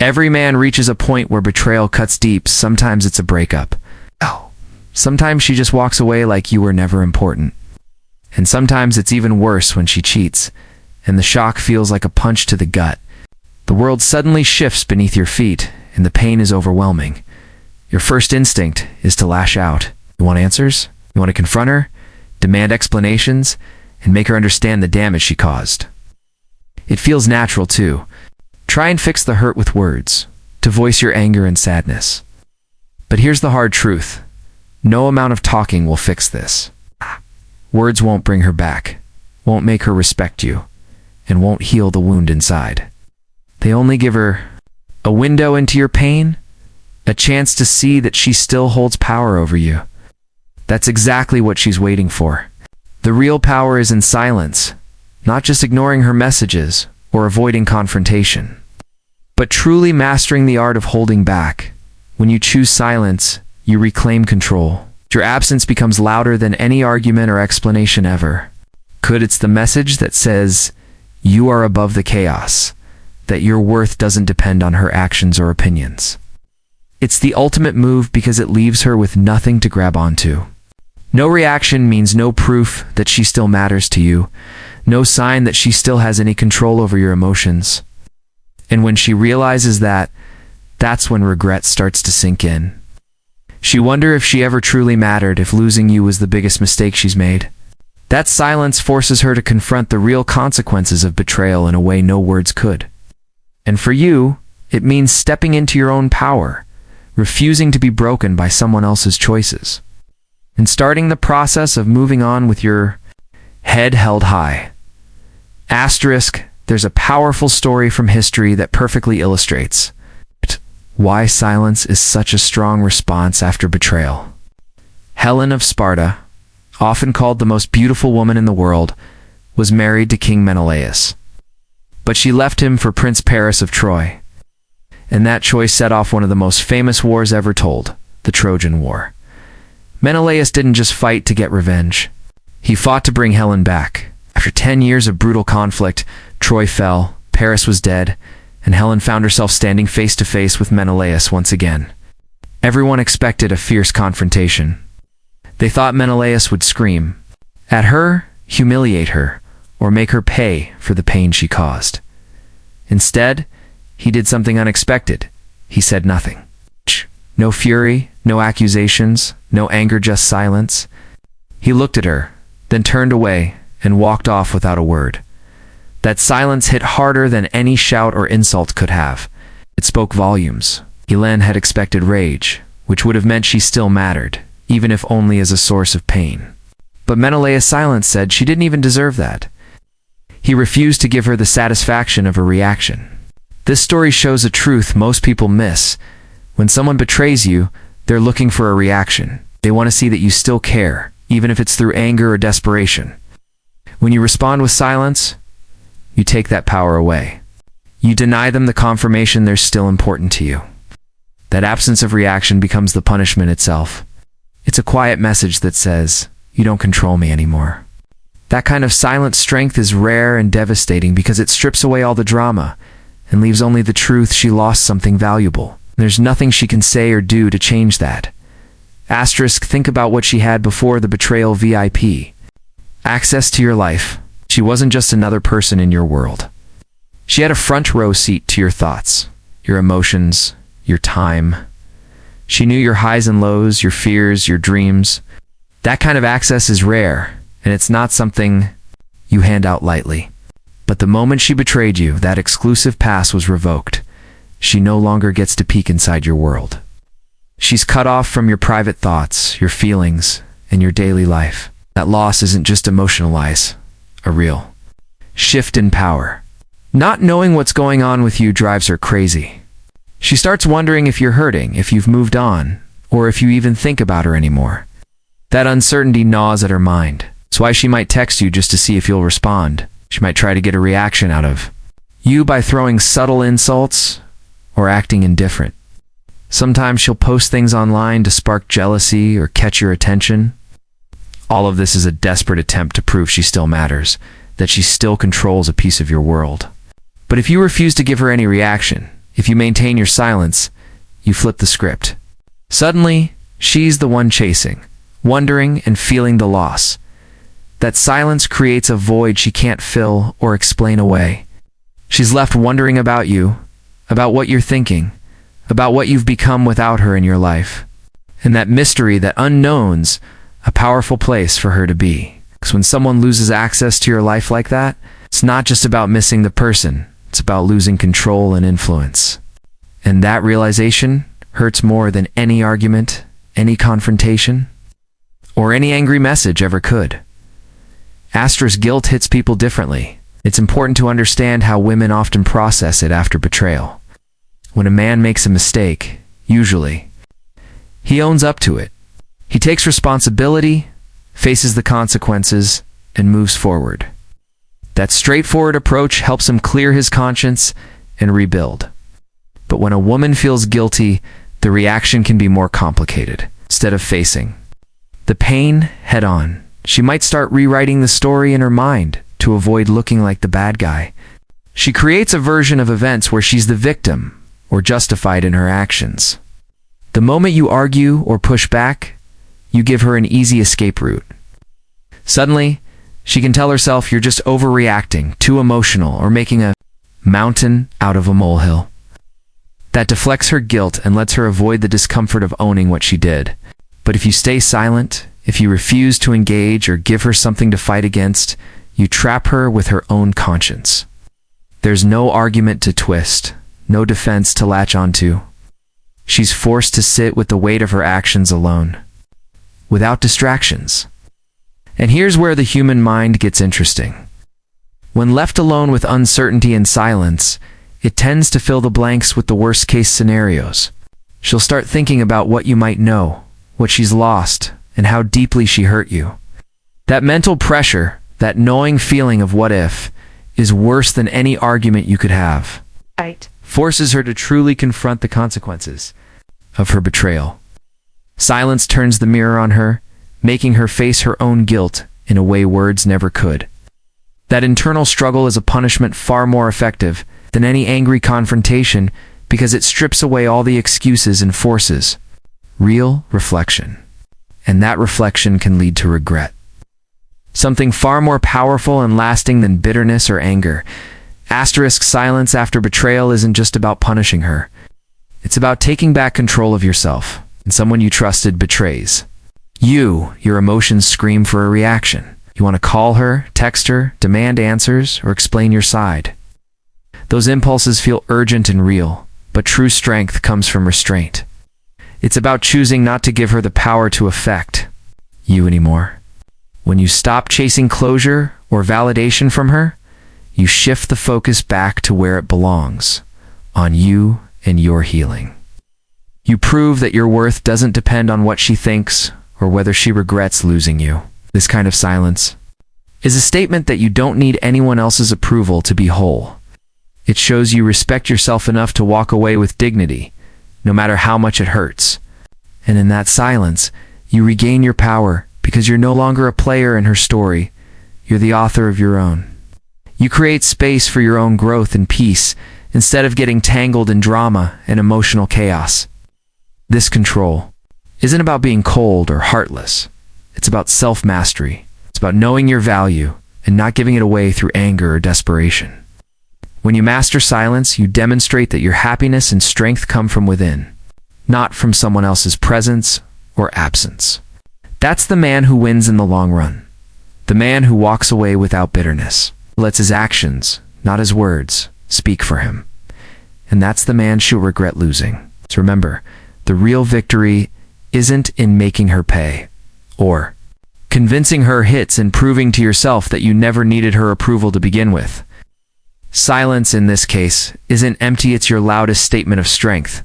Every man reaches a point where betrayal cuts deep. Sometimes it's a breakup. Oh. Sometimes she just walks away like you were never important. And sometimes it's even worse when she cheats, and the shock feels like a punch to the gut. The world suddenly shifts beneath your feet, and the pain is overwhelming. Your first instinct is to lash out. You want answers? You want to confront her, demand explanations, and make her understand the damage she caused. It feels natural, too. Try and fix the hurt with words, to voice your anger and sadness. But here's the hard truth. No amount of talking will fix this. Words won't bring her back, won't make her respect you, and won't heal the wound inside. They only give her a window into your pain, a chance to see that she still holds power over you. That's exactly what she's waiting for. The real power is in silence, not just ignoring her messages or avoiding confrontation, but truly mastering the art of holding back. When you choose silence, you reclaim control. Your absence becomes louder than any argument or explanation ever. It's the message that says you are above the chaos, that your worth doesn't depend on her actions or opinions. It's the ultimate move because it leaves her with nothing to grab onto. No reaction means no proof that she still matters to you, no sign that she still has any control over your emotions. And when she realizes that, that's when regret starts to sink in. She wonders if she ever truly mattered, if losing you was the biggest mistake she's made. That silence forces her to confront the real consequences of betrayal in a way no words could. And for you, it means stepping into your own power, refusing to be broken by someone else's choices, and starting the process of moving on with your head held high. Asterisk, there's a powerful story from history that perfectly illustrates why silence is such a strong response after betrayal. Helen of Sparta, often called the most beautiful woman in the world, was married to King Menelaus. But she left him for Prince Paris of Troy. And that choice set off one of the most famous wars ever told, the Trojan War. Menelaus didn't just fight to get revenge. He fought to bring Helen back. After 10 years of brutal conflict, Troy fell, Paris was dead, and Helen found herself standing face to face with Menelaus once again. Everyone expected a fierce confrontation. They thought Menelaus would scream at her, humiliate her, or make her pay for the pain she caused. Instead, he did something unexpected. He said nothing. No fury, no accusations, no anger, just silence. He looked at her, then turned away and walked off without a word. That silence hit harder than any shout or insult could have. It spoke volumes. Helen had expected rage, which would have meant she still mattered, even if only as a source of pain. But Menelaus' silence said she didn't even deserve that. He refused to give her the satisfaction of a reaction. This story shows a truth most people miss. When someone betrays you, they're looking for a reaction. They want to see that you still care, even if it's through anger or desperation. When you respond with silence, you take that power away. You deny them the confirmation they're still important to you. That absence of reaction becomes the punishment itself. It's a quiet message that says, you don't control me anymore. That kind of silent strength is rare and devastating because it strips away all the drama and leaves only the truth she lost something valuable. There's nothing she can say or do to change that. Asterisk, think about what she had before the betrayal. VIP. Access to your life. She wasn't just another person in your world. She had a front row seat to your thoughts, your emotions, your time. She knew your highs and lows, your fears, your dreams. That kind of access is rare, and it's not something you hand out lightly. But the moment she betrayed you, that exclusive pass was revoked. She no longer gets to peek inside your world. She's cut off from your private thoughts, your feelings, and your daily life. That loss isn't just emotionalized. A real shift in power. Not knowing what's going on with you drives her crazy. She starts wondering if you're hurting, if you've moved on, or if you even think about her anymore. That uncertainty gnaws at her mind. It's why she might text you just to see if you'll respond. She might try to get a reaction out of you by throwing subtle insults or acting indifferent. Sometimes she'll post things online to spark jealousy or catch your attention. All of this is a desperate attempt to prove she still matters, that she still controls a piece of your world. But if you refuse to give her any reaction, If you maintain your silence, you flip the script. Suddenly, she's the one chasing, wondering and feeling the loss. That silence creates a void she can't fill or explain away. She's left wondering about you, about what you're thinking, about what you've become without her in your life. And that mystery, that unknown's a powerful place for her to be. Because when someone loses access to your life like that, it's not just about missing the person, it's about losing control and influence. And that realization hurts more than any argument, any confrontation, or any angry message ever could. Asterisk guilt hits people differently. It's important to understand how women often process it after betrayal. When a man makes a mistake, usually, he owns up to it. He takes responsibility, faces the consequences, and moves forward. That straightforward approach helps him clear his conscience and rebuild. But when a woman feels guilty, the reaction can be more complicated. Instead of facing the pain head on, she might start rewriting the story in her mind to avoid looking like the bad guy. She creates a version of events where she's the victim or justified in her actions. The moment you argue or push back, you give her an easy escape route. Suddenly, she can tell herself you're just overreacting, too emotional, or making a mountain out of a molehill. That deflects her guilt and lets her avoid the discomfort of owning what she did. But if you stay silent, if you refuse to engage or give her something to fight against, you trap her with her own conscience. There's no argument to twist, no defense to latch onto. She's forced to sit with the weight of her actions alone, without distractions. And here's where the human mind gets interesting. When left alone with uncertainty and silence, it tends to fill the blanks with the worst-case scenarios. She'll start thinking about what you might know, what she's lost, and how deeply she hurt you. That mental pressure, that gnawing feeling of what if, is worse than any argument you could have. Right. Forces her to truly confront the consequences of her betrayal. Silence turns the mirror on her, making her face her own guilt in a way words never could. That internal struggle is a punishment far more effective than any angry confrontation because it strips away all the excuses and forces real reflection. And that reflection can lead to regret. Something far more powerful and lasting than bitterness or anger. Asterisk silence after betrayal isn't just about punishing her. It's about taking back control of yourself, and someone you trusted betrays. Your emotions scream for a reaction. You want to call her, text her, demand answers, or explain your side. Those impulses feel urgent and real, but true strength comes from restraint. It's about choosing not to give her the power to affect you anymore. When you stop chasing closure or validation from her, you shift the focus back to where it belongs, on you and your healing. You prove that your worth doesn't depend on what she thinks or whether she regrets losing you. This kind of silence is a statement that you don't need anyone else's approval to be whole. It shows you respect yourself enough to walk away with dignity, no matter how much it hurts. And in that silence, you regain your power because you're no longer a player in her story. You're the author of your own. You create space for your own growth and peace instead of getting tangled in drama and emotional chaos. This control isn't about being cold or heartless. It's about self-mastery. It's about knowing your value and not giving it away through anger or desperation. When you master silence, you demonstrate that your happiness and strength come from within, not from someone else's presence or absence. That's the man who wins in the long run. The man who walks away without bitterness, lets his actions, not his words, speak for him. And that's the man she'll regret losing. So remember, the real victory isn't in making her pay, or convincing her hits and proving to yourself that you never needed her approval to begin with. Silence in this case isn't empty, it's your loudest statement of strength.